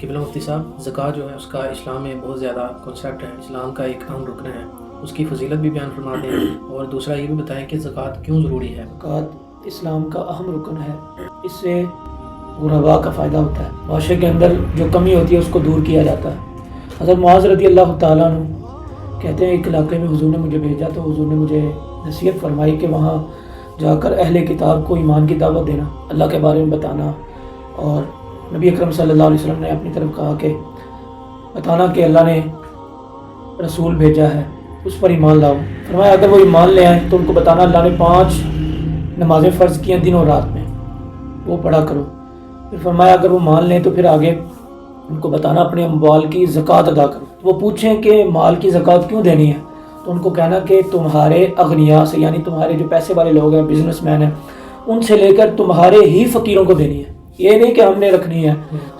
قبلہ مفتی صاحب، زکوٰۃ جو ہے اس کا اسلام میں بہت زیادہ کنسیپٹ ہے، اسلام کا ایک اہم رکن ہے، اس کی فضیلت بھی بیان فرما دیں اور دوسرا یہ بھی بتائیں کہ زکوٰۃ کیوں ضروری ہے۔ زکوٰۃ اسلام کا اہم رکن ہے، اس سے غرباء کا فائدہ ہوتا ہے، معاشرے کے اندر جو کمی ہوتی ہے اس کو دور کیا جاتا ہے۔ حضرت معاذ رضی اللہ تعالیٰ عنہ کہتے ہیں ایک علاقے میں حضور نے مجھے بھیجا تو حضور نے مجھے نصیحت فرمائی کہ وہاں جا کر اہل کتاب کو ایمان کی دعوت دینا، اللہ کے بارے میں بتانا، اور نبی اکرم صلی اللہ علیہ وسلم نے اپنی طرف کہا کہ بتانا کہ اللہ نے رسول بھیجا ہے، اس پر ایمان لاؤ۔ فرمایا اگر وہ ایمان لے آئیں تو ان کو بتانا اللہ نے 5 نمازیں فرض کی ہیں دن اور رات میں، وہ پڑھا کرو۔ پھر فرمایا اگر وہ مان لیں تو پھر آگے ان کو بتانا اپنے اموال کی زکوٰۃ ادا کرو۔ وہ پوچھیں کہ مال کی زکوٰۃ کیوں دینی ہے تو ان کو کہنا کہ تمہارے اغنیاء سے، یعنی تمہارے جو پیسے والے لوگ ہیں، بزنس مین ہیں، ان سے لے کر تمہارے ہی فقیروں کو دینی ہے۔ یہ نہیں کہ ہم نے رکھنی ہے،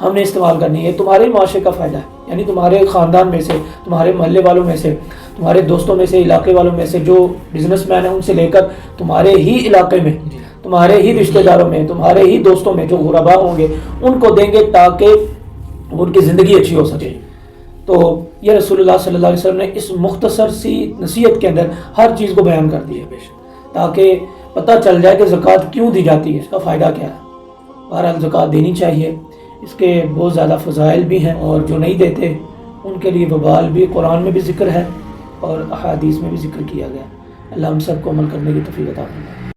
ہم نے استعمال کرنی ہے، تمہارے معاشرے کا فائدہ ہے، یعنی تمہارے خاندان میں سے، تمہارے محلے والوں میں سے، تمہارے دوستوں میں سے، علاقے والوں میں سے جو بزنس مین ہیں ان سے لے کر تمہارے ہی علاقے میں، تمہارے ہی رشتہ داروں میں، تمہارے ہی دوستوں میں جو غرباء ہوں گے ان کو دیں گے تاکہ ان کی زندگی اچھی ہو سکے۔ تو یہ رسول اللہ صلی اللہ علیہ وسلم نے اس مختصر سی نصیحت کے اندر ہر چیز کو بیان کر دی ہے تاکہ پتہ چل جائے کہ زکوٰۃ کیوں دی جاتی ہے، اس کا فائدہ کیا ہے۔ بہرحال زکوٰۃ دینی چاہیے، اس کے بہت زیادہ فضائل بھی ہیں، اور جو نہیں دیتے ان کے لیے وبال بھی قرآن میں بھی ذکر ہے اور احادیث میں بھی ذکر کیا گیا۔ اللہ ہم سب کو عمل کرنے کی توفیق عطا فرمائے۔